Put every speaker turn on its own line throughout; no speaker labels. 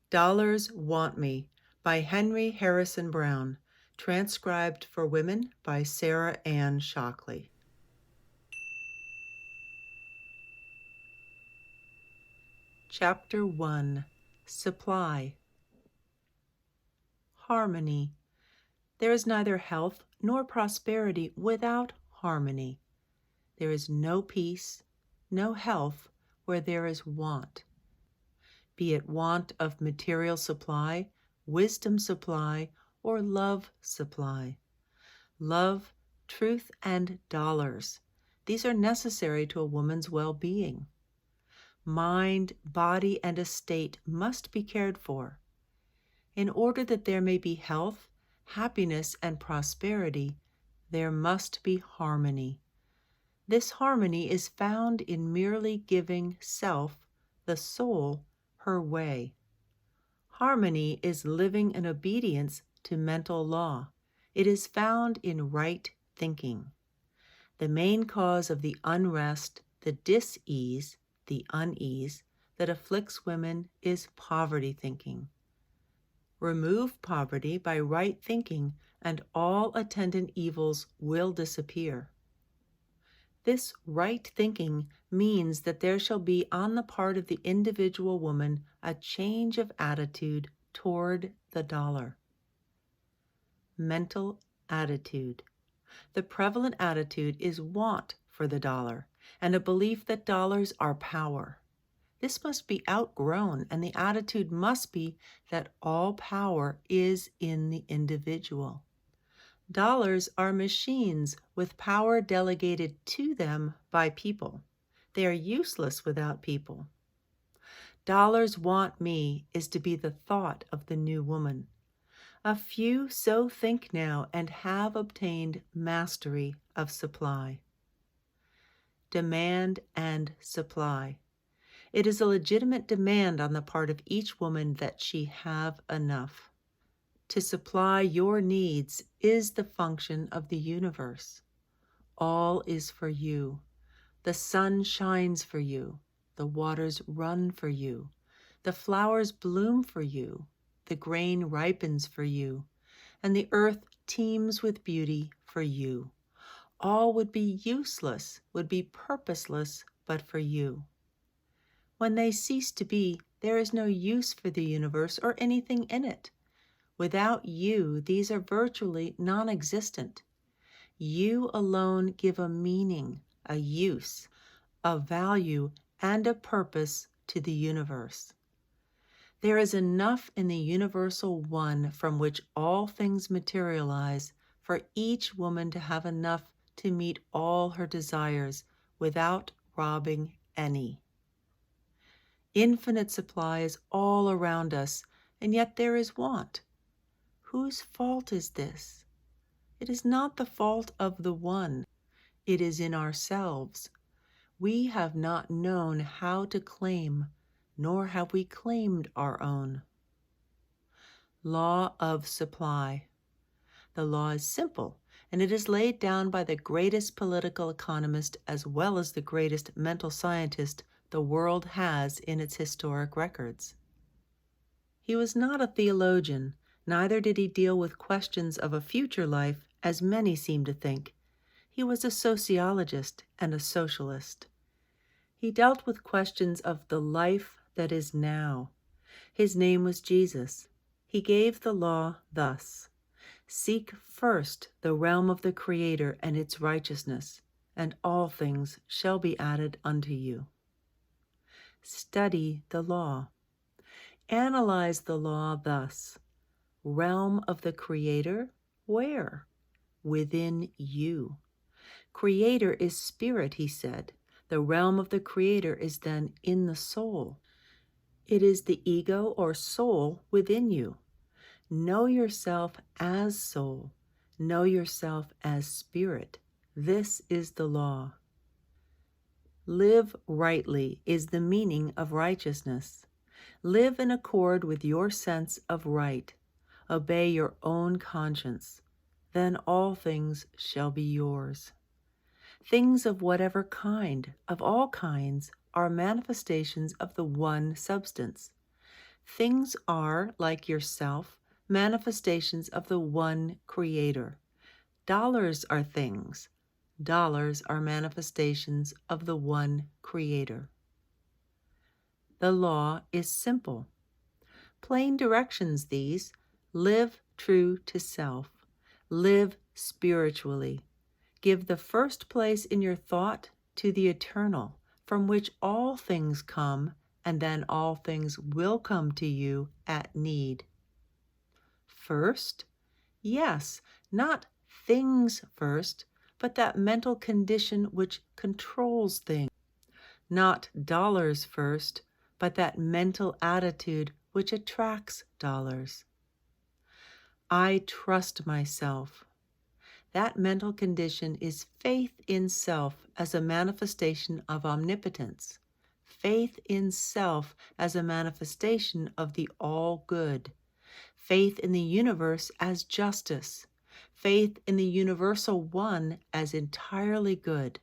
Dollars Want Me by Henry Harrison Brown, transcribed for women by Sarah Ann Shockley. Chapter 1. Supply. Harmony. There is neither health nor prosperity without harmony. There is no peace, no health where there is want. Be it want of material supply, wisdom supply, or love supply. Love, truth, and dollars. These are necessary to a woman's well-being. Mind, body, and estate must be cared for. In order that there may be health, happiness, and prosperity, there must be harmony. This harmony is found in merely giving self, the soul, her way. Harmony is living in obedience to mental law. It is found in right thinking. The main cause of the unrest, the dis-ease, the unease that afflicts women is poverty thinking. Remove poverty by right thinking, and all attendant evils will disappear. This right thinking means that there shall be on the part of the individual woman a change of attitude toward the dollar. Mental attitude. The prevalent attitude is want for the dollar and a belief that dollars are power. This must be outgrown, and the attitude must be that all power is in the individual. Dollars are machines with power delegated to them by people. They are useless without people. Dollars want me is to be the thought of the new woman. A few so think now and have obtained mastery of supply. Demand and supply. It is a legitimate demand on the part of each woman that she have enough. To supply your needs is the function of the universe. All is for you. The sun shines for you. The waters run for you. The flowers bloom for you. The grain ripens for you. And the earth teems with beauty for you. All would be useless, would be purposeless, but for you. When they cease to be, there is no use for the universe or anything in it. Without you, these are virtually non-existent. You alone give a meaning, a use, a value, and a purpose to the universe. There is enough in the universal one from which all things materialize for each woman to have enough to meet all her desires without robbing any. Infinite supply is all around us, and yet there is want. Whose fault is this? It is not the fault of the one. It is in ourselves. We have not known how to claim, nor have we claimed our own. Law of supply. The law is simple, and it is laid down by the greatest political economist as well as the greatest mental scientist the world has in its historic records. He was not a theologian. Neither did he deal with questions of a future life, as many seem to think. He was a sociologist and a socialist. He dealt with questions of the life that is now. His name was Jesus. He gave the law thus: seek first the realm of the Creator and its righteousness, and all things shall be added unto you. Study the law. Analyze the law thus: realm of the Creator, where? Within you. Creator is spirit, he said. The realm of the Creator is then in the soul. It is the ego or soul within you. Know yourself as soul. Know yourself as spirit. This is the law. Live rightly is the meaning of righteousness. Live in accord with your sense of right. Obey your own conscience. Then all things shall be yours. Things of whatever kind, of all kinds, are manifestations of the one substance. Things are, like yourself, manifestations of the one Creator. Dollars are things. Dollars are manifestations of the one Creator. The law is simple. Plain directions these. Live true to self. Live spiritually. Give the first place in your thought to the eternal, from which all things come, and then all things will come to you at need. First? Yes, not things first, but that mental condition which controls things. Not dollars first, but that mental attitude which attracts dollars. I trust myself. That mental condition is faith in self as a manifestation of omnipotence, faith in self as a manifestation of the all-good, faith in the universe as justice, faith in the universal one as entirely good,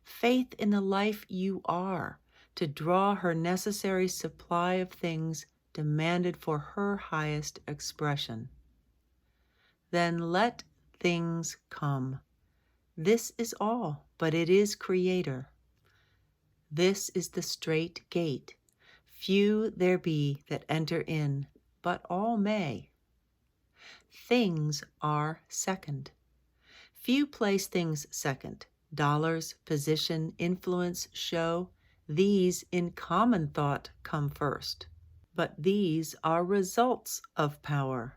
faith in the life you are to draw her necessary supply of things demanded for her highest expression. Then let things come. This is all, but it is Creator. This is the strait gate. Few there be that enter in, but all may. Things are second. Few place things second. Dollars, position, influence, show, these in common thought come first. But these are results of power.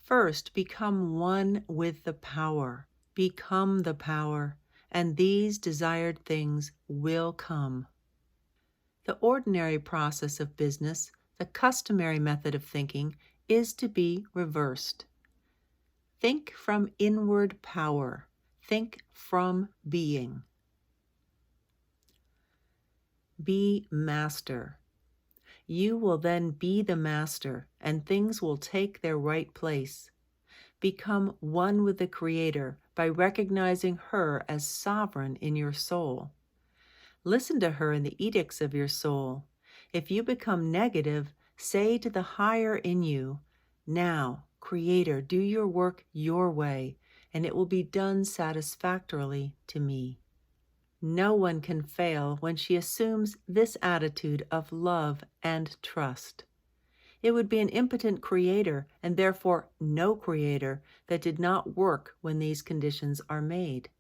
First, become one with the power. Become the power, and these desired things will come. The ordinary process of business, the customary method of thinking, is to be reversed. Think from inward power. Think from being. Be master. You will then be the master, and things will take their right place. Become one with the Creator by recognizing her as sovereign in your soul. Listen to her in the edicts of your soul. If you become negative, say to the higher in you, "Now, Creator, do your work your way, and it will be done satisfactorily to me." No one can fail when she assumes this attitude of love and trust. It would be an impotent creator, and therefore no creator, that did not work when these conditions are made.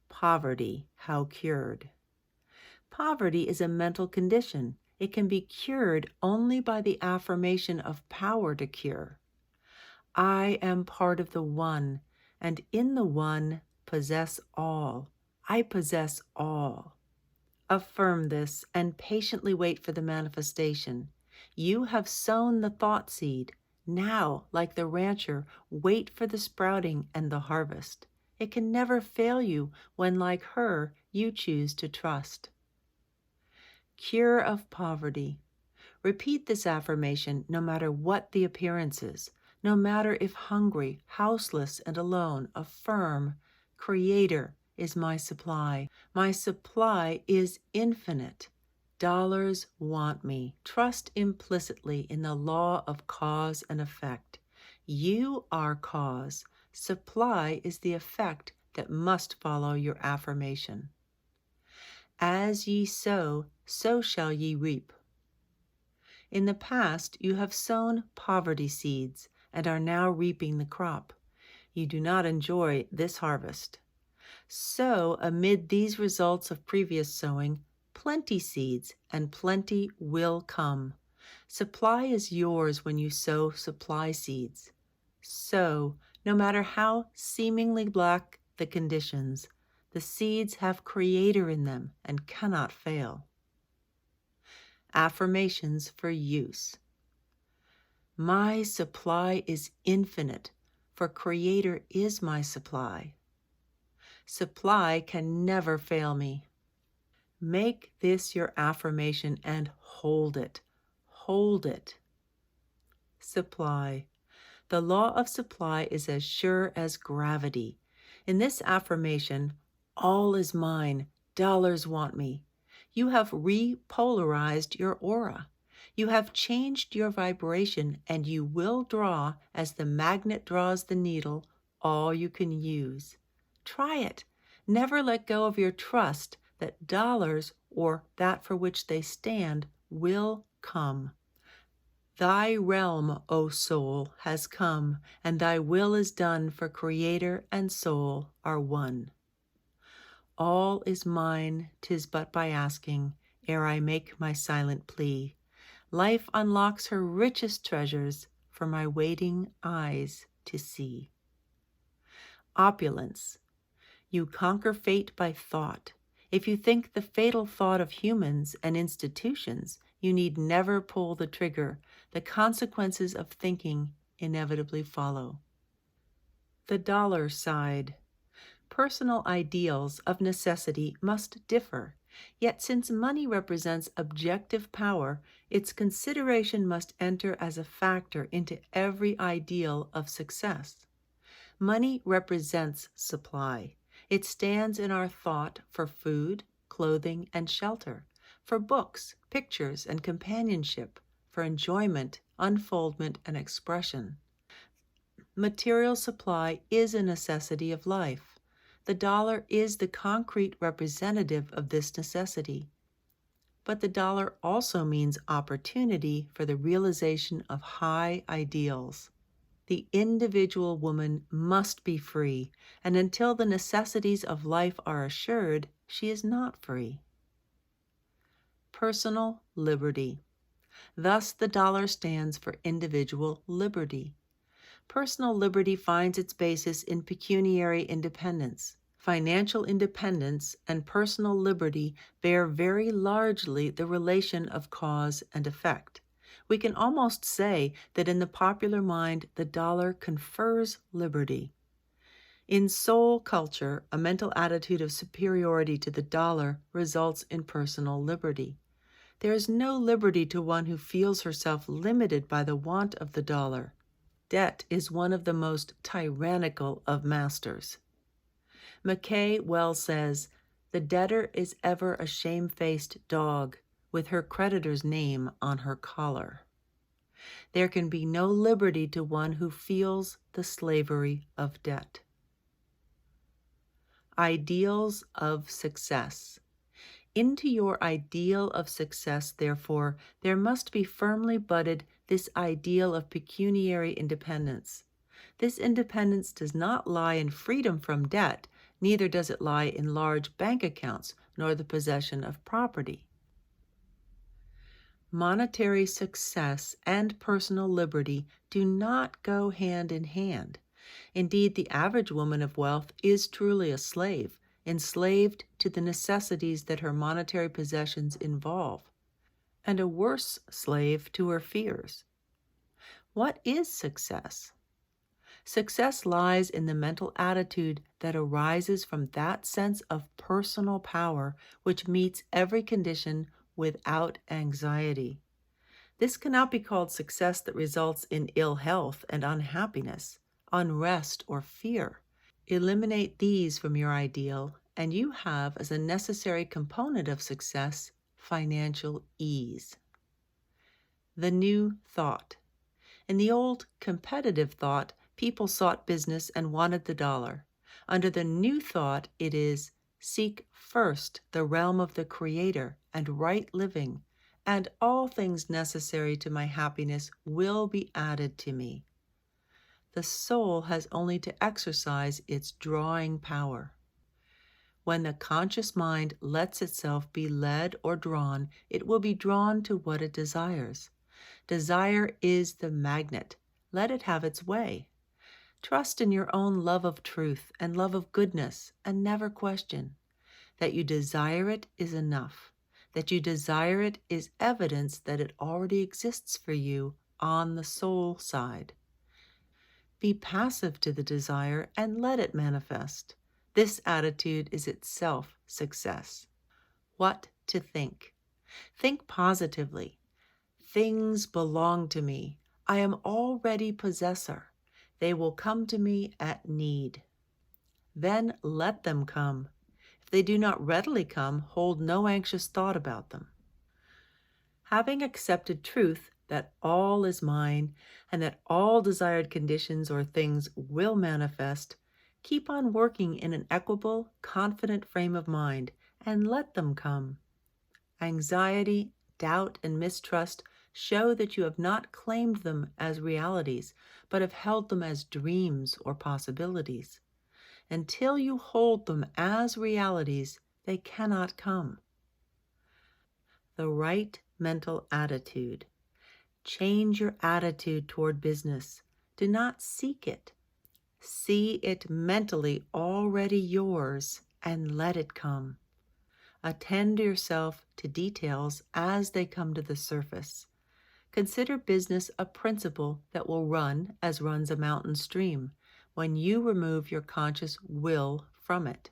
Poverty, how cured? Poverty is a mental condition. It can be cured only by the affirmation of power to cure. I am part of the One, and in the One possess all. I possess all. Affirm this and patiently wait for the manifestation. You have sown the thought seed. Now, like the rancher, wait for the sprouting and the harvest. It can never fail you when, like her, you choose to trust. Cure of poverty. Repeat this affirmation no matter what the appearances, no matter if hungry, houseless, and alone. Affirm, Creator is my supply. My supply is infinite. Dollars want me. Trust implicitly in the law of cause and effect. You are cause. Supply is the effect that must follow your affirmation. As ye sow, so shall ye reap. In the past, you have sown poverty seeds and are now reaping the crop. You do not enjoy this harvest. Sow amid these results of previous sowing plenty seeds, and plenty will come. Supply is yours when you sow supply seeds. Sow, no matter how seemingly black the conditions, the seeds have Creator in them and cannot fail. Affirmations for use. My supply is infinite, for Creator is my supply. Supply can never fail me. Make this your affirmation and hold it. Hold it. Supply. The law of supply is as sure as gravity. In this affirmation, all is mine, dollars want me. You have repolarized your aura. You have changed your vibration, and you will draw, as the magnet draws the needle, all you can use. Try it. Never let go of your trust that dollars, or that for which they stand, will come. Thy realm, O soul, has come, and thy will is done, for Creator and soul are one. All is mine, 'tis but by asking, ere I make my silent plea. Life unlocks her richest treasures for my waiting eyes to see. Opulence. You conquer fate by thought. If you think the fatal thought of humans and institutions, you need never pull the trigger. The consequences of thinking inevitably follow. The dollar side. Personal ideals of necessity must differ, yet since money represents objective power, its consideration must enter as a factor into every ideal of success. Money represents supply. It stands in our thought for food, clothing, and shelter, for books, pictures, and companionship, for enjoyment, unfoldment, and expression. Material supply is a necessity of life. The dollar is the concrete representative of this necessity. But the dollar also means opportunity for the realization of high ideals. The individual woman must be free, and until the necessities of life are assured, she is not free. Personal liberty. Thus, the dollar stands for individual liberty. Personal liberty finds its basis in pecuniary independence. Financial independence and personal liberty bear very largely the relation of cause and effect. We can almost say that in the popular mind, the dollar confers liberty. In soul culture, a mental attitude of superiority to the dollar results in personal liberty. There is no liberty to one who feels herself limited by the want of the dollar. Debt is one of the most tyrannical of masters. Mackay well says, "The debtor is ever a shamefaced dog, with her creditor's name on her collar." There can be no liberty to one who feels the slavery of debt. Ideals of success. Into your ideal of success, therefore, there must be firmly budded this ideal of pecuniary independence. This independence does not lie in freedom from debt, neither does it lie in large bank accounts, nor the possession of property. Monetary success and personal liberty do not go hand in hand. Indeed, the average woman of wealth is truly a slave, enslaved to the necessities that her monetary possessions involve, and a worse slave to her fears. What is success? Success lies in the mental attitude that arises from that sense of personal power which meets every condition without anxiety. This cannot be called success that results in ill health and unhappiness, unrest, or fear. Eliminate these from your ideal, and you have as a necessary component of success financial ease. The new thought. In the old competitive thought, people sought business and wanted the dollar. Under the new thought, it is seek first the realm of the Creator and right living, and all things necessary to my happiness will be added to me. The soul has only to exercise its drawing power. When the conscious mind lets itself be led or drawn, it will be drawn to what it desires. Desire is the magnet. Let it have its way. Trust in your own love of truth and love of goodness, and never question. That you desire it is enough. That you desire it is evidence that it already exists for you on the soul side. Be passive to the desire and let it manifest. This attitude is itself success. What to think? Think positively. Things belong to me. I am already possessor. They will come to me at need. Then let them come. If they do not readily come, hold no anxious thought about them. Having accepted truth that all is mine and that all desired conditions or things will manifest, keep on working in an equable, confident frame of mind and let them come. Anxiety, doubt, and mistrust show that you have not claimed them as realities, but have held them as dreams or possibilities. Until you hold them as realities, they cannot come. The right mental attitude. Change your attitude toward business. Do not seek it. See it mentally already yours and let it come. Attend yourself to details as they come to the surface. Consider business a principle that will run as runs a mountain stream when you remove your conscious will from it.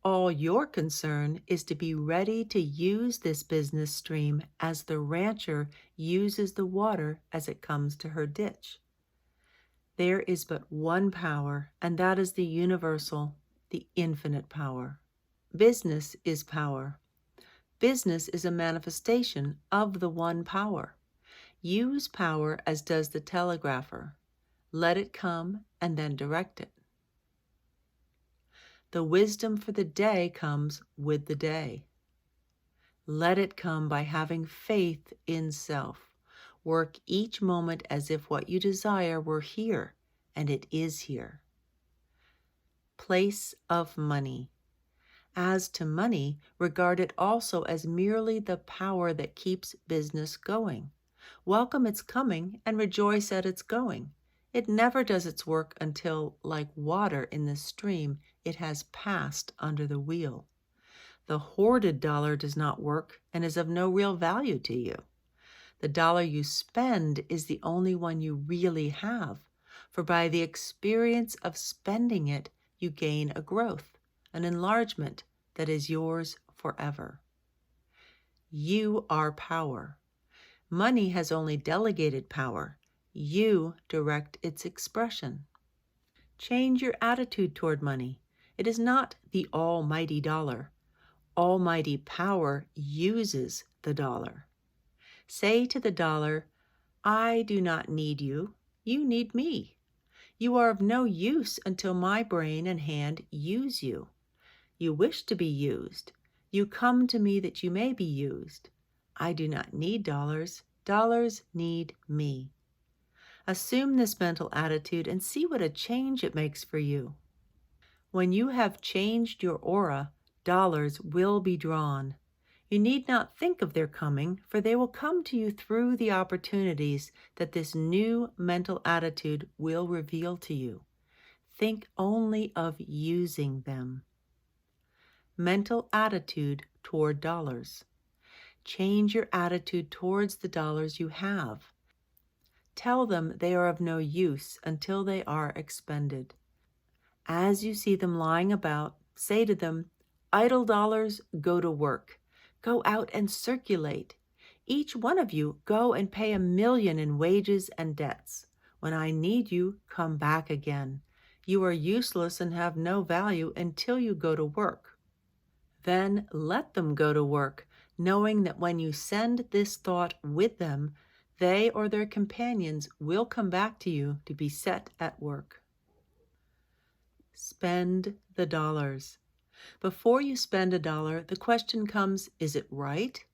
All your concern is to be ready to use this business stream as the rancher uses the water as it comes to her ditch. There is but one power, and that is the universal, the infinite power. Business is power. Business is a manifestation of the one power. Use power as does the telegrapher. Let it come and then direct it. The wisdom for the day comes with the day. Let it come by having faith in self. Work each moment as if what you desire were here, and it is here. Place of money. As to money, regard it also as merely the power that keeps business going. Welcome its coming and rejoice at its going. It never does its work until, like water in the stream, it has passed under the wheel. The hoarded dollar does not work and is of no real value to you. The dollar you spend is the only one you really have, for by the experience of spending it, you gain a growth, an enlargement that is yours forever. You are power. Money has only delegated power. You direct its expression. Change your attitude toward money. It is not the almighty dollar. Almighty power uses the dollar. Say to the dollar, I do not need you. You need me. You are of no use until my brain and hand use you. You wish to be used. You come to me that you may be used. I do not need dollars. Dollars need me. Assume this mental attitude and see what a change it makes for you. When you have changed your aura, dollars will be drawn. You need not think of their coming, for they will come to you through the opportunities that this new mental attitude will reveal to you. Think only of using them. Mental attitude toward dollars. Change your attitude towards the dollars you have. Tell them they are of no use until they are expended. As you see them lying about, say to them, idle dollars, go to work. Go out and circulate. Each one of you go and pay 1,000,000 in wages and debts. When I need you, come back again. You are useless and have no value until you go to work. Then let them go to work, knowing that when you send this thought with them, they or their companions will come back to you to be set at work. Spend the dollars. Before you spend a dollar, the question comes, is it right?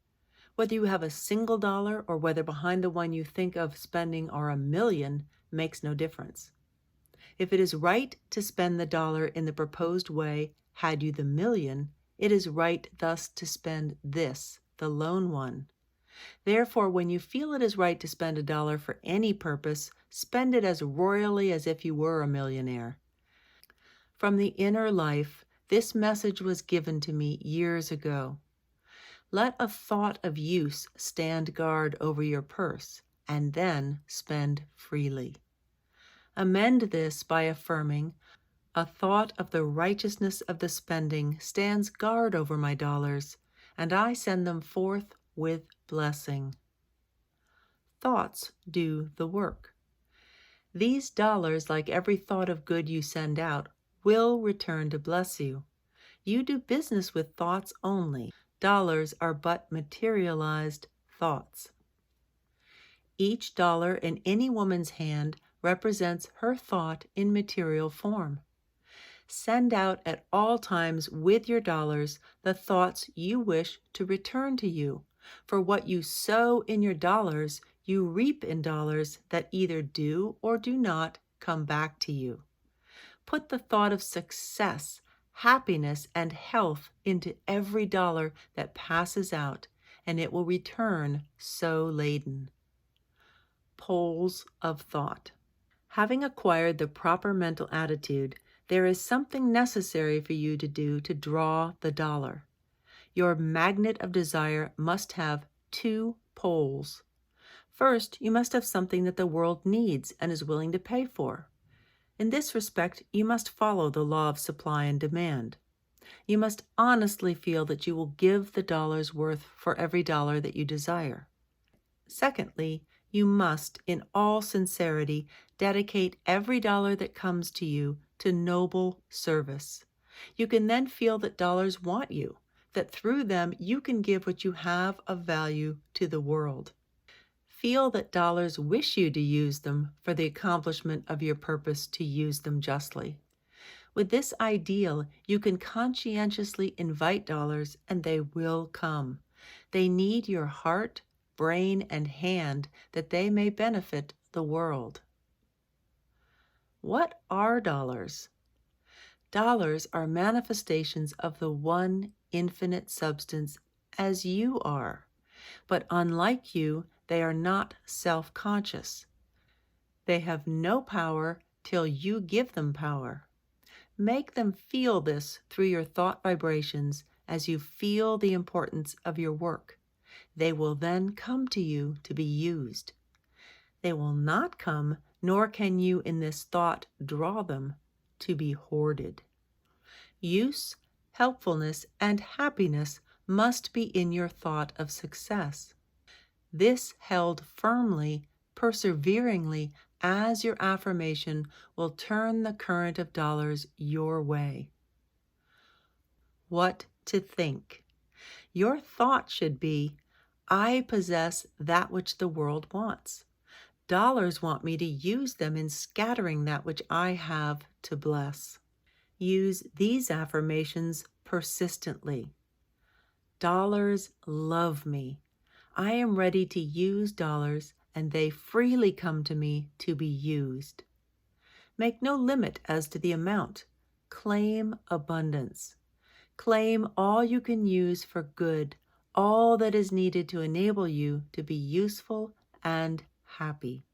Whether you have a single dollar or whether behind the one you think of spending are 1,000,000 makes no difference. If it is right to spend the dollar in the proposed way, had you the 1,000,000, it is right thus to spend this, the lone one. Therefore, when you feel it is right to spend a dollar for any purpose, spend it as royally as if you were a millionaire. From the inner life, this message was given to me years ago. Let a thought of use stand guard over your purse, and then spend freely. Amend this by affirming, a thought of the righteousness of the spending stands guard over my dollars, and I send them forth with blessing. Thoughts do the work. These dollars, like every thought of good you send out, will return to bless you. You do business with thoughts only. Dollars are but materialized thoughts. Each dollar in any woman's hand represents her thought in material form. Send out at all times with your dollars the thoughts you wish to return to you. For what you sow in your dollars, you reap in dollars that either do or do not come back to you. Put the thought of success, happiness, and health into every dollar that passes out, and it will return so laden. Poles of thought. Having acquired the proper mental attitude, there is something necessary for you to do to draw the dollar. Your magnet of desire must have two poles. First, you must have something that the world needs and is willing to pay for. In this respect, you must follow the law of supply and demand. You must honestly feel that you will give the dollar's worth for every dollar that you desire. Secondly, you must, in all sincerity, dedicate every dollar that comes to you to noble service. You can then feel that dollars want you, that through them you can give what you have of value to the world. Feel that dollars wish you to use them for the accomplishment of your purpose to use them justly. With this ideal, you can conscientiously invite dollars, and they will come. They need your heart, brain, and hand that they may benefit the world. What are dollars? Dollars are manifestations of the one infinite substance as you are, but unlike you, they are not self-conscious. They have no power till you give them power. Make them feel this through your thought vibrations as you feel the importance of your work. They will then come to you to be used. They will not come, nor can you in this thought draw them, to be hoarded. Use, helpfulness, and happiness must be in your thought of success. This held firmly, perseveringly, as your affirmation will turn the current of dollars your way. What to think. Your thought should be, I possess that which the world wants. Dollars want me to use them in scattering that which I have to bless. Use these affirmations persistently. Dollars love me. I am ready to use dollars, and they freely come to me to be used. Make no limit as to the amount. Claim abundance. Claim all you can use for good, all that is needed to enable you to be useful and happy.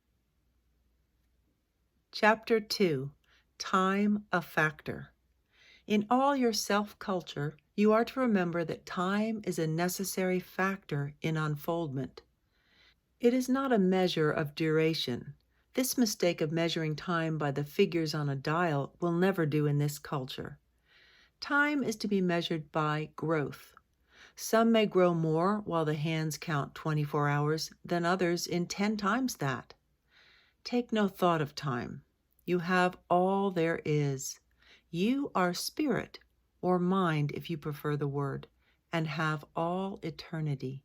Chapter 2. Time a Factor. In all your self-culture, you are to remember that time is a necessary factor in unfoldment. It is not a measure of duration. This mistake of measuring time by the figures on a dial will never do in this culture. Time is to be measured by growth. Some may grow more while the hands count 24 hours than others in 10 times that. Take no thought of time. You have all there is. You are spirit, or mind if you prefer the word, and have all eternity.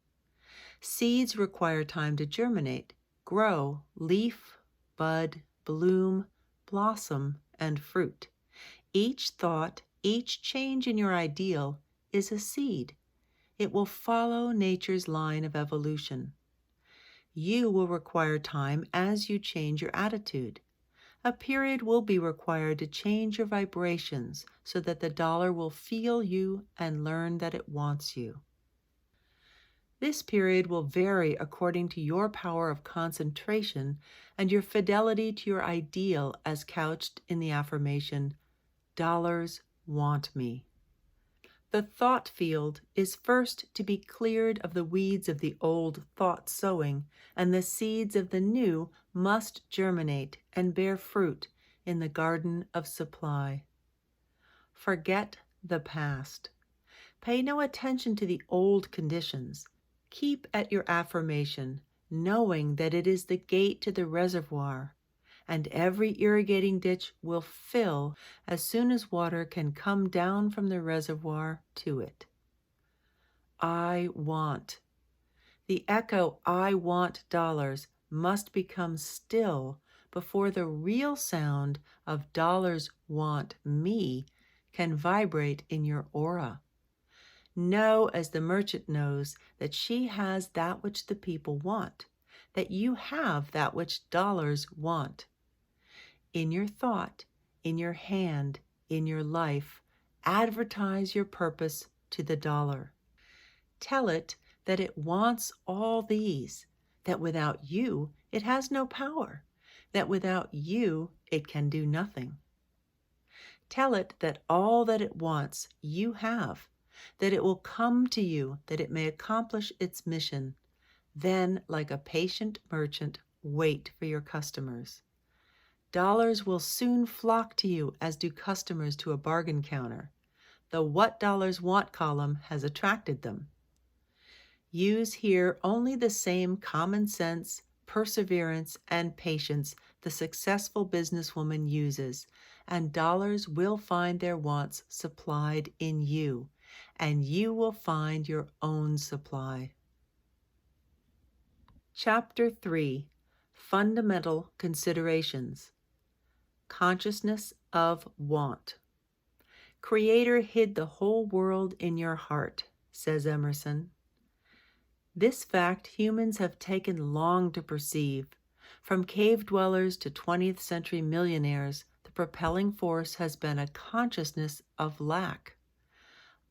Seeds require time to germinate, grow, leaf, bud, bloom, blossom, and fruit. Each thought, each change in your ideal is a seed. It will follow nature's line of evolution. You will require time as you change your attitude. A period will be required to change your vibrations so that the dollar will feel you and learn that it wants you. This period will vary according to your power of concentration and your fidelity to your ideal as couched in the affirmation, dollars want me. The thought field is first to be cleared of the weeds of the old thought sowing, and the seeds of the new must germinate and bear fruit in the garden of supply. Forget the past. Pay no attention to the old conditions. Keep at your affirmation, knowing that it is the gate to the reservoir, and every irrigating ditch will fill as soon as water can come down from the reservoir to it. I want. The echo, I want dollars, must become still before the real sound of dollars want me can vibrate in your aura. Know as the merchant knows that she has that which the people want, that you have that which dollars want. In your thought, in your hand, in your life, advertise your purpose to the dollar. Tell it that it wants all these, that without you it has no power, that without you it can do nothing. Tell it that all that it wants you have, that it will come to you that it may accomplish its mission. Then, like a patient merchant, wait for your customers. Dollars will soon flock to you as do customers to a bargain counter. The What Dollars Want column has attracted them. Use here only the same common sense, perseverance, and patience the successful businesswoman uses, and dollars will find their wants supplied in you, and you will find your own supply. Chapter 3: Fundamental Considerations. Consciousness of Want. Creator hid the whole world in your heart, says Emerson. This fact humans have taken long to perceive. From cave dwellers to 20th century millionaires, the propelling force has been a consciousness of lack.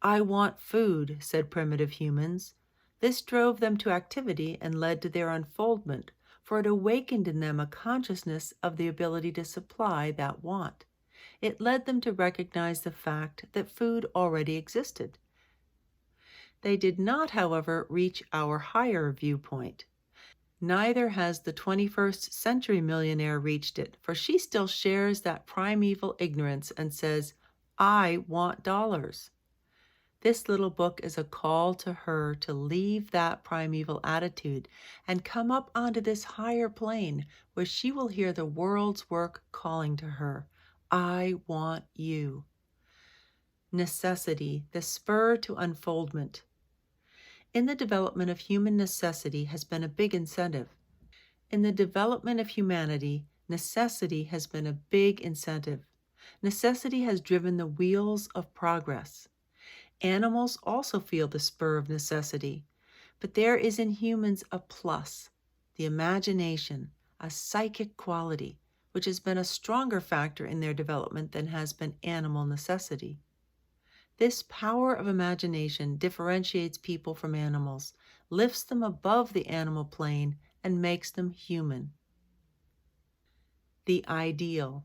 I want food, said primitive humans. This drove them to activity and led to their unfoldment, for it awakened in them a consciousness of the ability to supply that want. It led them to recognize the fact that food already existed. They did not, however, reach our higher viewpoint. Neither has the 21st century millionaire reached it, for she still shares that primeval ignorance and says, I want dollars. This little book is a call to her to leave that primeval attitude and come up onto this higher plane where she will hear the world's work calling to her, I want you. Necessity, the spur to unfoldment. In the development of human necessity has been a big incentive. In the development of humanity, necessity has been a big incentive. Necessity has driven the wheels of progress. Animals also feel the spur of necessity, but there is in humans a plus, the imagination, a psychic quality, which has been a stronger factor in their development than has been animal necessity. This power of imagination differentiates people from animals, lifts them above the animal plane, and makes them human. The ideal.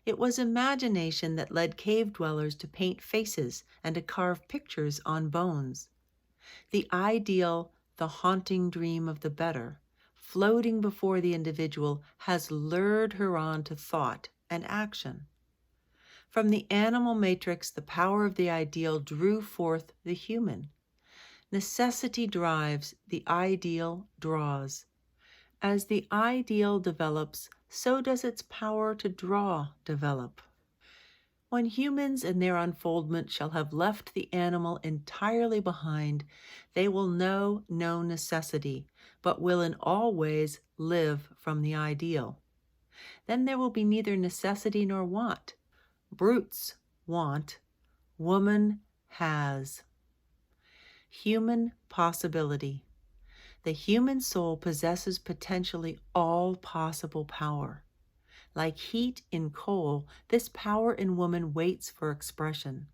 It was imagination that led cave dwellers to paint faces and to carve pictures on bones. The ideal, the haunting dream of the better, floating before the individual, has lured her on to thought and action. From the animal matrix, the power of the ideal drew forth the human. Necessity drives, the ideal draws. As the ideal develops, so does its power to draw develop. When humans in their unfoldment shall have left the animal entirely behind, they will know no necessity, but will in all ways live from the ideal. Then there will be neither necessity nor want. Brutes want, woman has. Human possibility. The human soul possesses potentially all possible power. Like heat in coal, this power in woman waits for expression.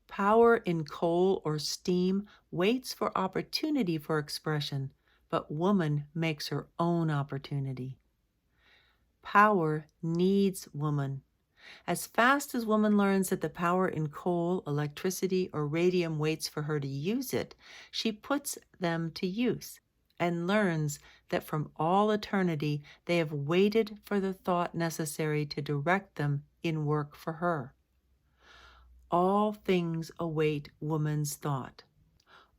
Power in coal or steam waits for opportunity for expression, but woman makes her own opportunity. Power needs woman. As fast as woman learns that the power in coal, electricity, or radium waits for her to use it, she puts them to use and learns that from all eternity they have waited for the thought necessary to direct them in work for her. All things await woman's thought.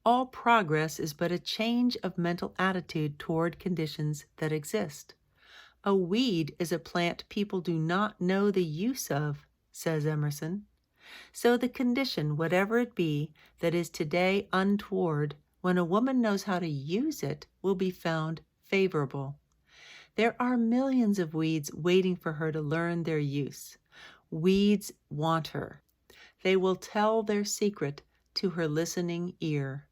All progress is but a change of mental attitude toward conditions that exist. A weed is a plant people do not know the use of, says Emerson. So the condition, whatever it be, that is today untoward, when a woman knows how to use it, will be found favorable. There are millions of weeds waiting for her to learn their use. Weeds want her. They will tell their secret to her listening ear.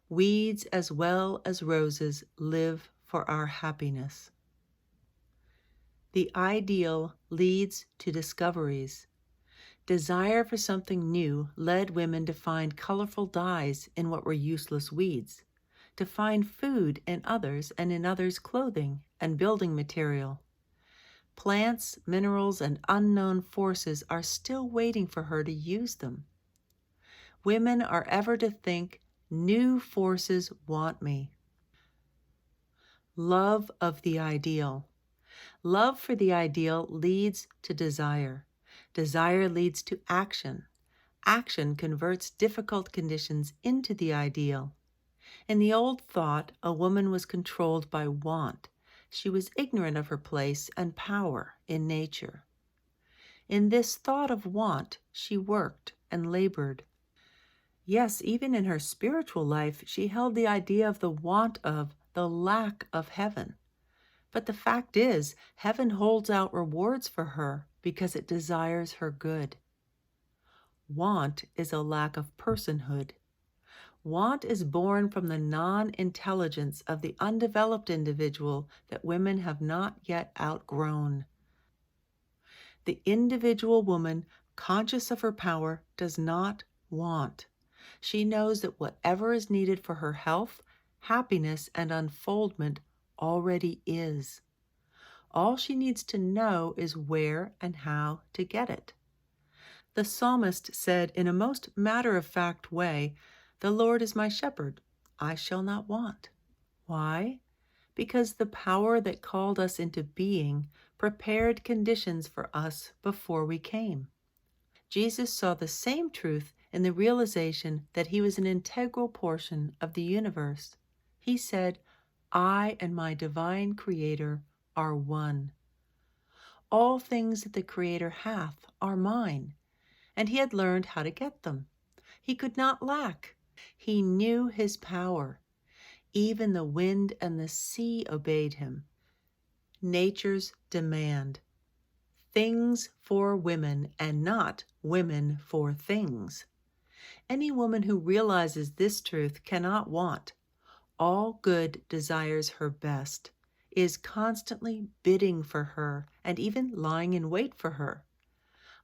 Weeds as well as roses live for our happiness. The ideal leads to discoveries. Desire for something new led women to find colorful dyes in what were useless weeds, to find food in others and in others' clothing and building material. Plants, minerals, and unknown forces are still waiting for her to use them. Women are ever to think, new forces want me. Love of the ideal. Love for the ideal leads to desire. Desire leads to action. Action converts difficult conditions into the ideal. In the old thought, a woman was controlled by want. She was ignorant of her place and power in nature. In this thought of want, she worked and labored. Yes, even in her spiritual life, she held the idea of the want of, the lack of heaven. But the fact is, heaven holds out rewards for her because it desires her good. Want is a lack of personhood. Want is born from the non-intelligence of the undeveloped individual that women have not yet outgrown. The individual woman, conscious of her power, does not want. She knows that whatever is needed for her health, happiness, and unfoldment already is. All she needs to know is where and how to get it. The psalmist said in a most matter-of-fact way, "The Lord is my shepherd, I shall not want." Why? Because the power that called us into being prepared conditions for us before we came. Jesus saw the same truth in the realization that he was an integral portion of the universe. He said, "I and my divine Creator are one. All things that the Creator hath are mine," and he had learned how to get them. He could not lack. He knew his power. Even the wind and the sea obeyed him. Nature's demand. Things for women and not women for things. Any woman who realizes this truth cannot want. All good desires her best, is constantly bidding for her and even lying in wait for her.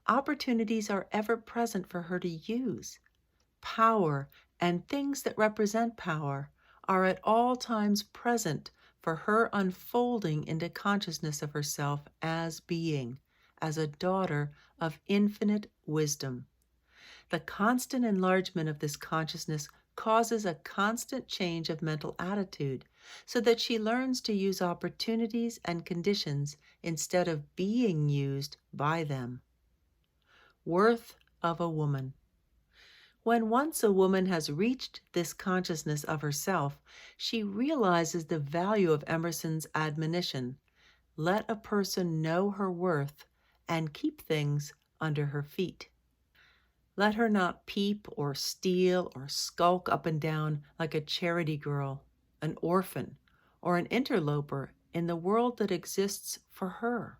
Opportunities are ever present for her to use. Power and things that represent power are at all times present for her unfolding into consciousness of herself as being, as a daughter of infinite wisdom. The constant enlargement of this consciousness causes a constant change of mental attitude, so that she learns to use opportunities and conditions instead of being used by them. Worth of a woman. When once a woman has reached this consciousness of herself, she realizes the value of Emerson's admonition, "Let a person know her worth and keep things under her feet." Let her not peep or steal or skulk up and down like a charity girl, an orphan, or an interloper in the world that exists for her.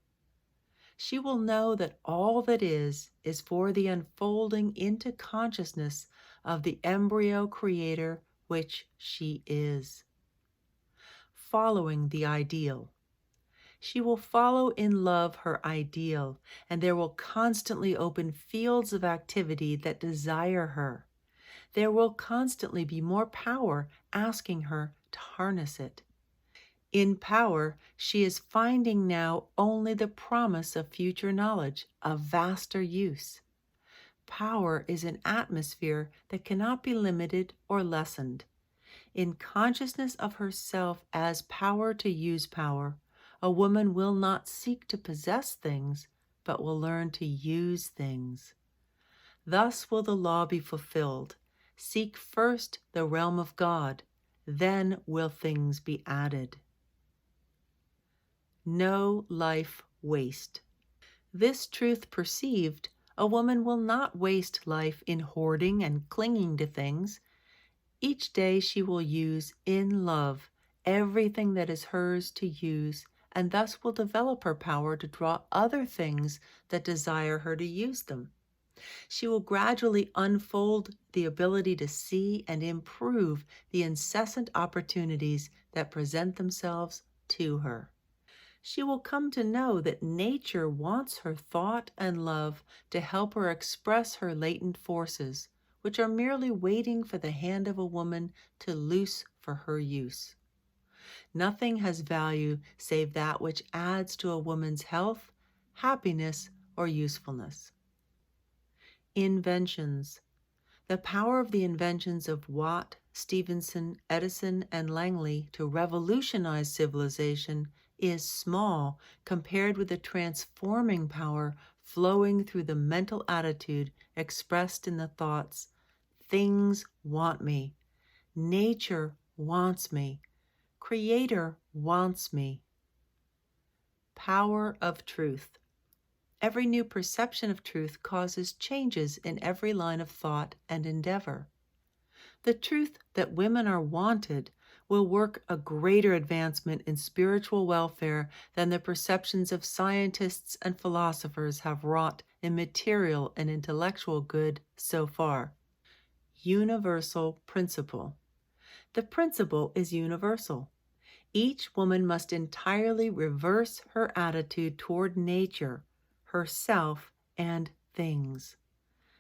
She will know that all that is for the unfolding into consciousness of the embryo creator which she is. Following the ideal. She will follow in love her ideal, and there will constantly open fields of activity that desire her. There will constantly be more power asking her to harness it. In power, she is finding now only the promise of future knowledge, of vaster use. Power is an atmosphere that cannot be limited or lessened. In consciousness of herself as power to use power, a woman will not seek to possess things, but will learn to use things. Thus will the law be fulfilled. Seek first the realm of God, then will things be added. No life waste. This truth perceived, a woman will not waste life in hoarding and clinging to things. Each day she will use in love everything that is hers to use, and thus will develop her power to draw other things that desire her to use them. She will gradually unfold the ability to see and improve the incessant opportunities that present themselves to her. She will come to know that nature wants her thought and love to help her express her latent forces, which are merely waiting for the hand of a woman to loose for her use. Nothing has value save that which adds to a woman's health, happiness, or usefulness. Inventions. The power of the inventions of Watt, Stephenson, Edison, and Langley to revolutionize civilization is small compared with the transforming power flowing through the mental attitude expressed in the thoughts, "Things want me. Nature wants me. Creator wants me." Power of truth. Every new perception of truth causes changes in every line of thought and endeavor. The truth that women are wanted will work a greater advancement in spiritual welfare than the perceptions of scientists and philosophers have wrought in material and intellectual good so far. Universal principle. The principle is universal. Each woman must entirely reverse her attitude toward nature, herself, and things.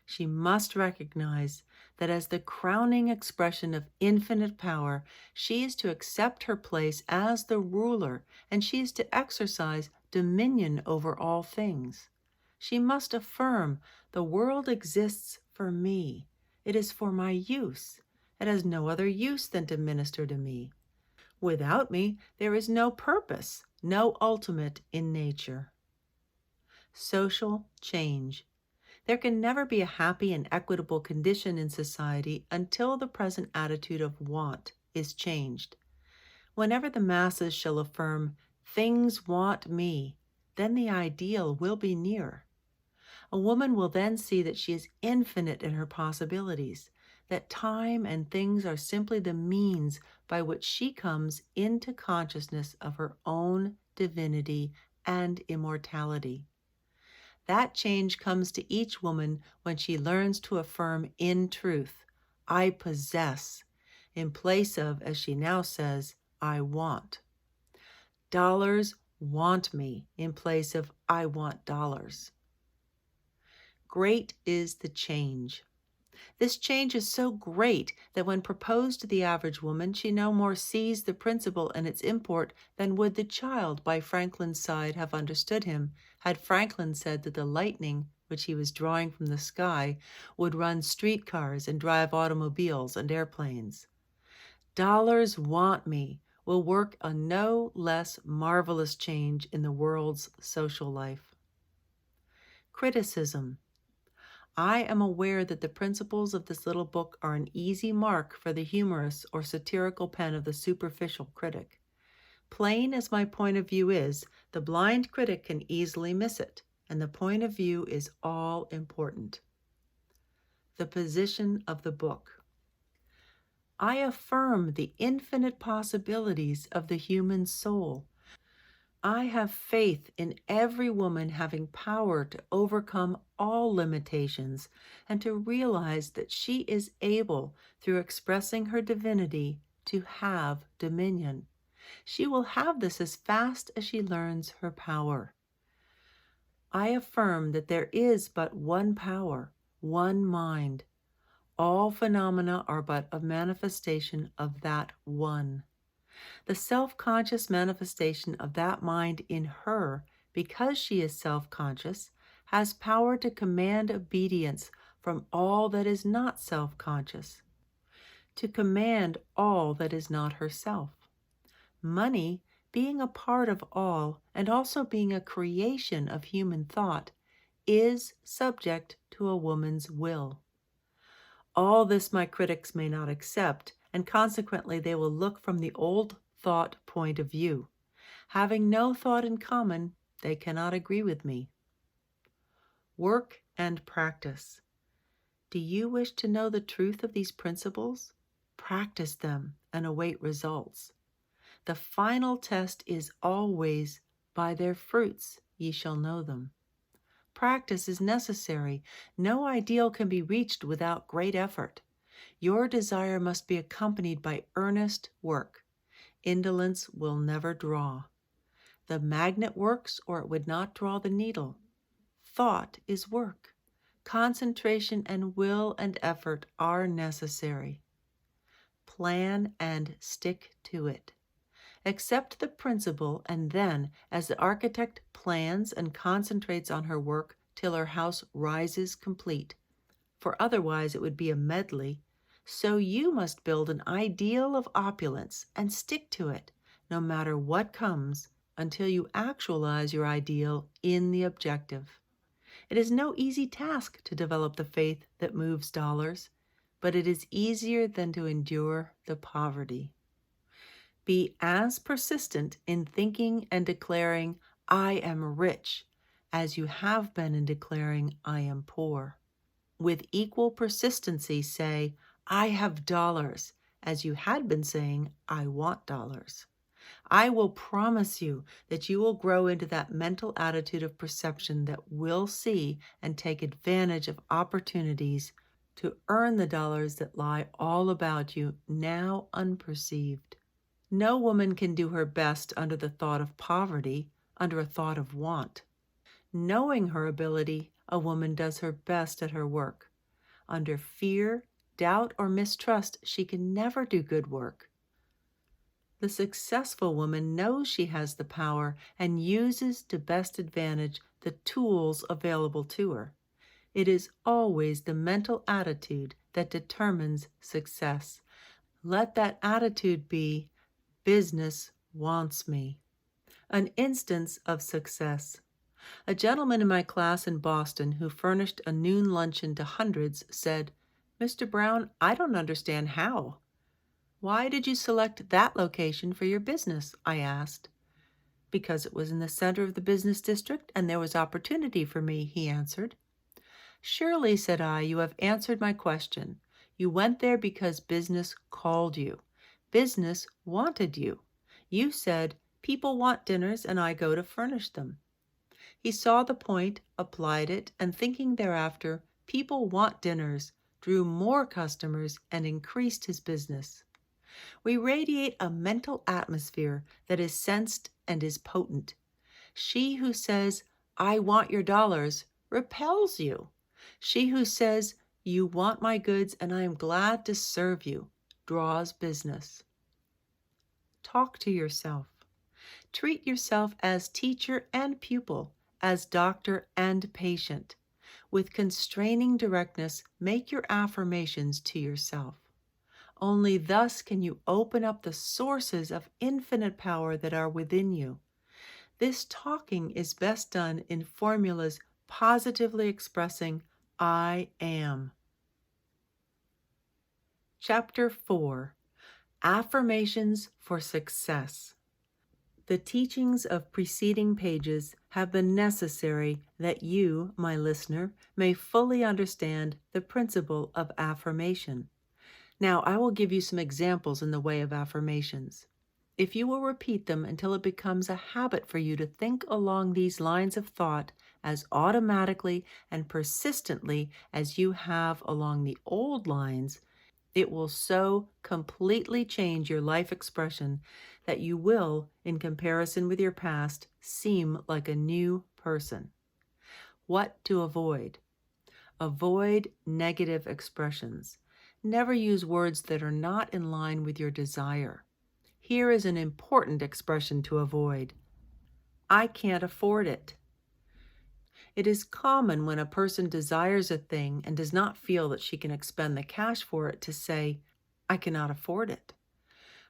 She must recognize that as the crowning expression of infinite power, she is to accept her place as the ruler, and she is to exercise dominion over all things. She must affirm, "The world exists for me. It is for my use. It has no other use than to minister to me. Without me, there is no purpose, no ultimate in nature." Social change. There can never be a happy and equitable condition in society until the present attitude of want is changed. Whenever the masses shall affirm, "Things want me," then the ideal will be near. A woman will then see that she is infinite in her possibilities, that time and things are simply the means by which she comes into consciousness of her own divinity and immortality. That change comes to each woman when she learns to affirm in truth, "I possess," in place of, as she now says, "I want." Dollars want me in place of, "I want dollars." Great is the change. This change is so great that when proposed to the average woman, she no more sees the principle and its import than would the child by Franklin's side have understood him, had Franklin said that the lightning, which he was drawing from the sky, would run streetcars and drive automobiles and airplanes. "Dollars want me" will work a no less marvelous change in the world's social life. Criticism. I am aware that the principles of this little book are an easy mark for the humorous or satirical pen of the superficial critic. Plain as my point of view is, the blind critic can easily miss it, and the point of view is all important. The position of the book. I affirm the infinite possibilities of the human soul. I have faith in every woman having power to overcome all limitations and to realize that she is able, through expressing her divinity, to have dominion. She will have this as fast as she learns her power. I affirm that there is but one power, one mind. All phenomena are but a manifestation of that one. The self-conscious manifestation of that mind in her, because she is self-conscious, has power to command obedience from all that is not self-conscious, to command all that is not herself. Money, being a part of all and also being a creation of human thought, is subject to a woman's will. All this my critics may not accept, and consequently they will look from the old thought point of view. Having no thought in common, they cannot agree with me. Work and practice. Do you wish to know the truth of these principles? Practice them and await results. The final test is always, by their fruits ye shall know them. Practice is necessary. No ideal can be reached without great effort. Your desire must be accompanied by earnest work. Indolence will never draw. The magnet works or it would not draw the needle. Thought is work. Concentration and will and effort are necessary. Plan and stick to it. Accept the principle, and then, as the architect plans and concentrates on her work till her house rises complete, for otherwise it would be a medley, so you must build an ideal of opulence and stick to it, no matter what comes, until you actualize your ideal in the objective. It is no easy task to develop the faith that moves dollars, but it is easier than to endure the poverty. Be as persistent in thinking and declaring, I am rich, as you have been in declaring, I am poor. With equal persistency say, I have dollars, as you had been saying, I want dollars. I will promise you that you will grow into that mental attitude of perception that will see and take advantage of opportunities to earn the dollars that lie all about you, now unperceived. No woman can do her best under the thought of poverty, under a thought of want. Knowing her ability, a woman does her best at her work. Under fear, doubt, or mistrust, she can never do good work. The successful woman knows she has the power and uses to best advantage the tools available to her. It is always the mental attitude that determines success. Let that attitude be, business wants me. An instance of success. A gentleman in my class in Boston who furnished a noon luncheon to hundreds said, Mr. Brown, I don't understand how. Why did you select that location for your business? I asked. Because it was in the center of the business district and there was opportunity for me, he answered. Surely, said I, you have answered my question. You went there because business called you. Business wanted you. You said, people want dinners and I go to furnish them. He saw the point, applied it, and thinking thereafter, people want dinners, drew more customers and increased his business. We radiate a mental atmosphere that is sensed and is potent. She who says, I want your dollars, repels you. She who says, you want my goods and I am glad to serve you, draws business. Talk to yourself. Treat yourself as teacher and pupil, as doctor and patient. With constraining directness, make your affirmations to yourself. Only thus can you open up the sources of infinite power that are within you. This talking is best done in formulas positively expressing I am. Chapter 4. Affirmations for Success. The teachings of preceding pages have been necessary that you, my listener, may fully understand the principle of affirmation. Now, I will give you some examples in the way of affirmations. If you will repeat them until it becomes a habit for you to think along these lines of thought as automatically and persistently as you have along the old lines, it will so completely change your life expression that you will, in comparison with your past, seem like a new person. What to avoid? Avoid negative expressions. Never use words that are not in line with your desire. Here is an important expression to avoid. I can't afford it. It is common when a person desires a thing and does not feel that she can expend the cash for it to say, I cannot afford it.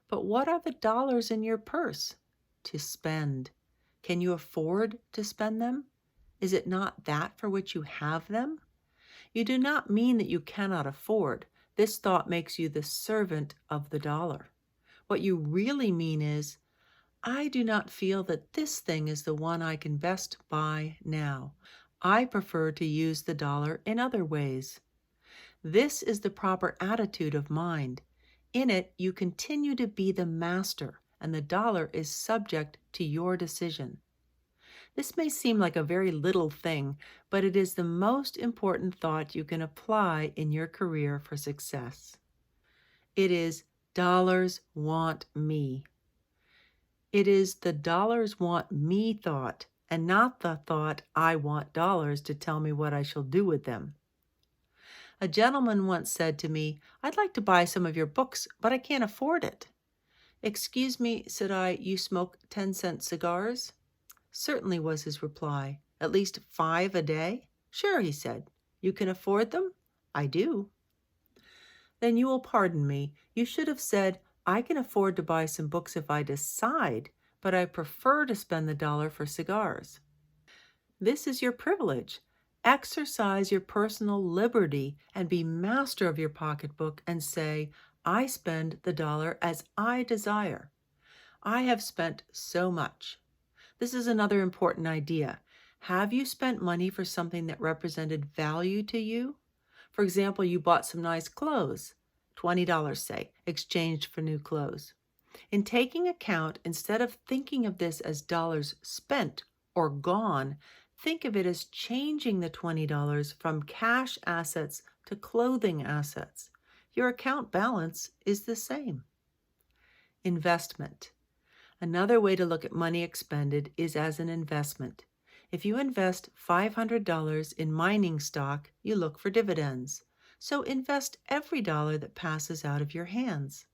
But what are the dollars in your purse? To spend. Can you afford to spend them? Is it not that for which you have them? You do not mean that you cannot afford. This thought makes you the servant of the dollar. What you really mean is, I do not feel that this thing is the one I can best buy now. I prefer to use the dollar in other ways. This is the proper attitude of mind. In it, you continue to be the master, and the dollar is subject to your decision. This may seem like a very little thing, but it is the most important thought you can apply in your career for success. It is dollars want me. It is the dollars want me thought, and not the thought I want dollars to tell me what I shall do with them. A gentleman once said to me, "I'd like to buy some of your books, but I can't afford it." "Excuse me," said I, "you smoke 10-cent cigars?" "Certainly," was his reply. "At least 5 a day?" "Sure," he said. "You can afford them?" "I do." "Then you will pardon me. You should have said, 'I can afford to buy some books if I decide, but I prefer to spend the dollar for cigars.' This is your privilege. Exercise your personal liberty and be master of your pocketbook and say, 'I spend the dollar as I desire. I have spent so much.' This is another important idea. Have you spent money for something that represented value to you? For example, you bought some nice clothes, $20 say, exchanged for new clothes. In taking account, instead of thinking of this as dollars spent or gone, think of it as changing the $20 from cash assets to clothing assets. Your account balance is the same. Investment. Another way to look at money expended is as an investment. If you invest $500 in mining stock, you look for dividends. So invest every dollar that passes out of your hands.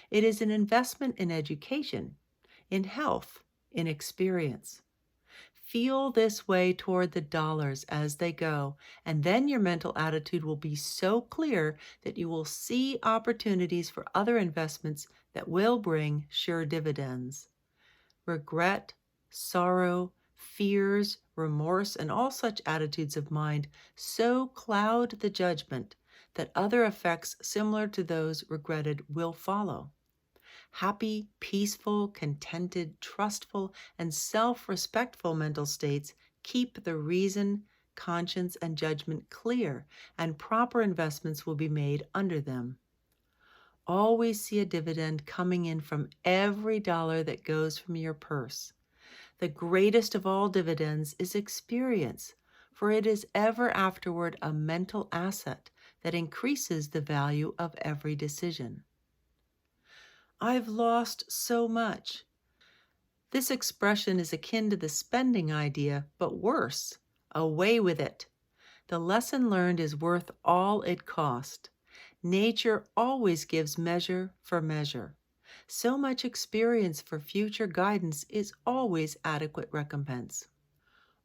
It is an investment in education, in health, in experience. Feel this way toward the dollars as they go, and then your mental attitude will be so clear that you will see opportunities for other investments that will bring sure dividends. Regret, sorrow, fears, remorse, and all such attitudes of mind so cloud the judgment that other effects similar to those regretted will follow. Happy, peaceful, contented, trustful, and self-respectful mental states keep the reason, conscience, and judgment clear, and proper investments will be made under them. Always see a dividend coming in from every dollar that goes from your purse. The greatest of all dividends is experience, for it is ever afterward a mental asset that increases the value of every decision. "I've lost so much." This expression is akin to the spending idea, but worse. Away with it. The lesson learned is worth all it cost. Nature always gives measure for measure. So much experience for future guidance is always adequate recompense.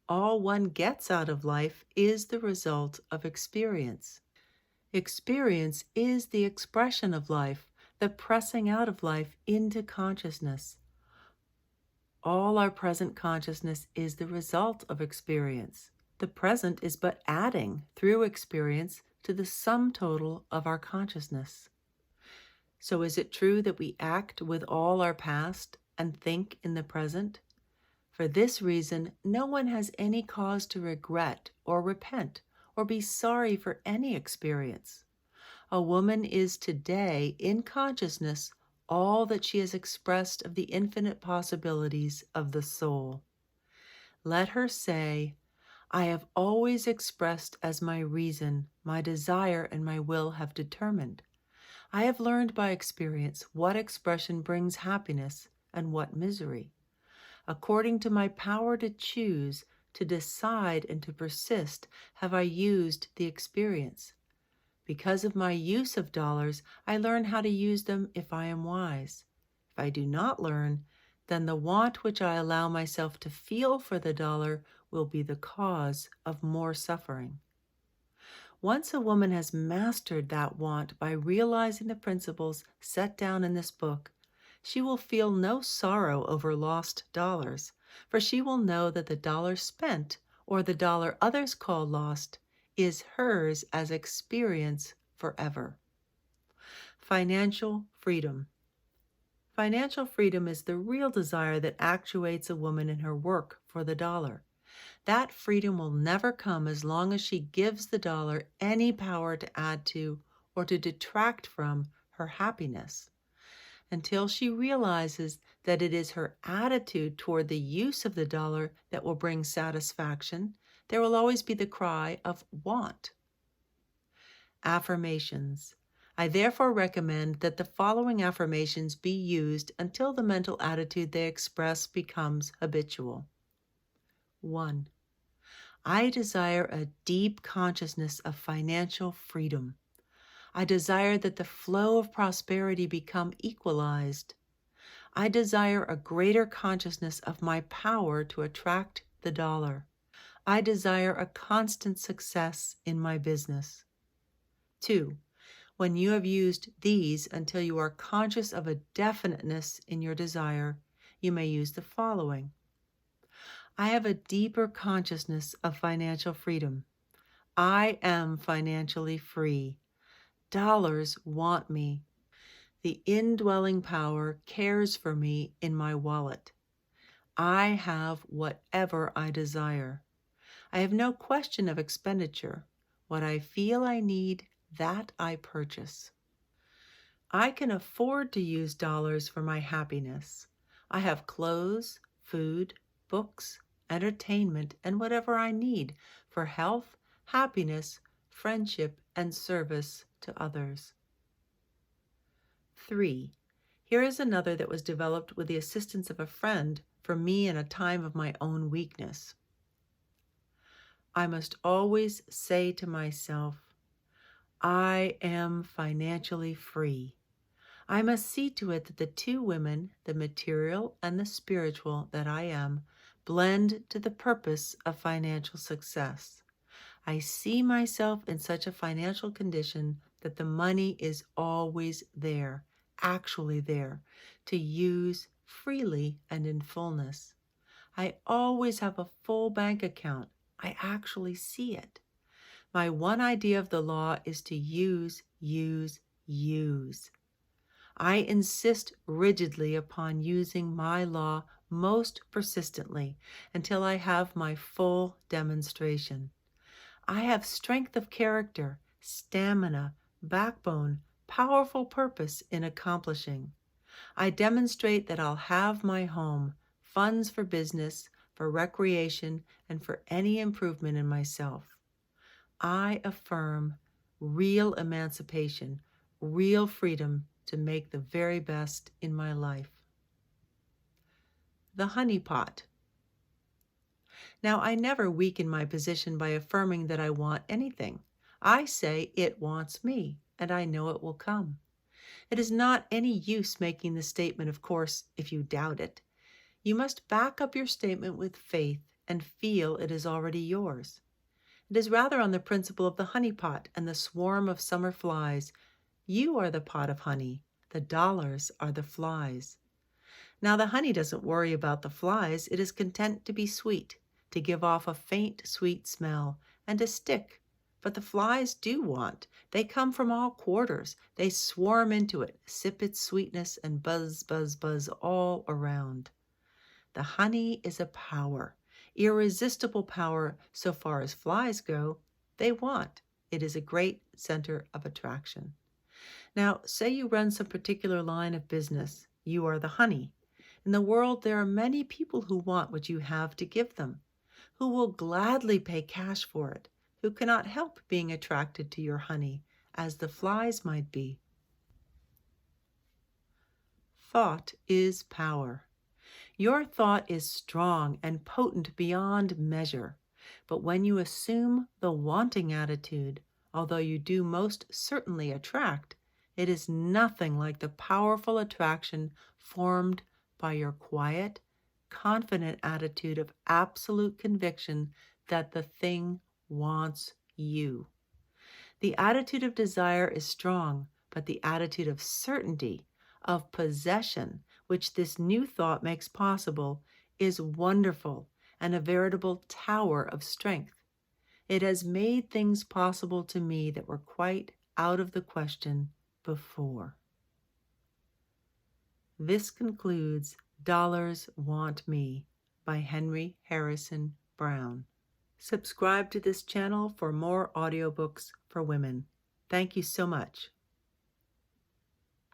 All one gets out of life is the result of experience. Experience is the expression of life, the pressing out of life into consciousness. All our present consciousness is the result of experience. The present is but adding, through experience, to the sum total of our consciousness. So is it true that we act with all our past and think in the present? For this reason, no one has any cause to regret or repent or be sorry for any experience. A woman is today, in consciousness, all that she has expressed of the infinite possibilities of the soul. Let her say, "I have always expressed as my reason, my desire, and my will have determined. I have learned by experience what expression brings happiness and what misery. According to my power to choose, to decide, and to persist, have I used the experience. Because of my use of dollars, I learn how to use them if I am wise. If I do not learn, then the want which I allow myself to feel for the dollar will be the cause of more suffering." Once a woman has mastered that want by realizing the principles set down in this book, she will feel no sorrow over lost dollars, for she will know that the dollar spent, or the dollar others call lost, is hers as experience forever. Financial freedom. Financial freedom is the real desire that actuates a woman in her work for the dollar. That freedom will never come as long as she gives the dollar any power to add to or to detract from her happiness. Until she realizes that it is her attitude toward the use of the dollar that will bring satisfaction, there will always be the cry of want. Affirmations. I therefore recommend that the following affirmations be used until the mental attitude they express becomes habitual. 1. I desire a deep consciousness of financial freedom. I desire that the flow of prosperity become equalized. I desire a greater consciousness of my power to attract the dollar. I desire a constant success in my business. 2. When you have used these until you are conscious of a definiteness in your desire, you may use the following. I have a deeper consciousness of financial freedom. I am financially free. Dollars want me. The indwelling power cares for me in my wallet. I have whatever I desire. I have no question of expenditure. What I feel I need, that I purchase. I can afford to use dollars for my happiness. I have clothes, food, books, entertainment, and whatever I need for health, happiness, friendship, and service to others. 3. Here is another that was developed with the assistance of a friend for me in a time of my own weakness. I must always say to myself, I am financially free. I must see to it that the two women, the material and the spiritual that I am, blend to the purpose of financial success. I see myself in such a financial condition that the money is always there, actually there, to use freely and in fullness. I always have a full bank account. I actually see it. My one idea of the law is to use, use, use. I insist rigidly upon using my law most persistently until I have my full demonstration. I have strength of character, stamina, backbone, powerful purpose in accomplishing. I demonstrate that I'll have my home, funds for business, for recreation, and for any improvement in myself. I affirm real emancipation, real freedom to make the very best in my life. The honey pot. Now, I never weaken my position by affirming that I want anything. I say it wants me, and I know it will come. It is not any use making the statement, of course, if you doubt it. You must back up your statement with faith and feel it is already yours. It is rather on the principle of the honey pot and the swarm of summer flies. You are the pot of honey. The dollars are the flies. Now, the honey doesn't worry about the flies. It is content to be sweet, to give off a faint, sweet smell, and to stick. But the flies do want. They come from all quarters. They swarm into it, sip its sweetness, and buzz, buzz, buzz all around. The honey is a power, irresistible power so far as flies go. They want. It is a great center of attraction. Now, say you run some particular line of business. You are the honey. In the world, there are many people who want what you have to give them, who will gladly pay cash for it, who cannot help being attracted to your honey, as the flies might be. Thought is power. Your thought is strong and potent beyond measure, but when you assume the wanting attitude, although you do most certainly attract, it is nothing like the powerful attraction formed by your quiet, confident attitude of absolute conviction that the thing wants you. The attitude of desire is strong, but the attitude of certainty, of possession, which this new thought makes possible, is wonderful and a veritable tower of strength. It has made things possible to me that were quite out of the question before. This concludes Dollars Want Me by Henry Harrison Brown. Subscribe to this channel for more audiobooks for women. Thank you so much.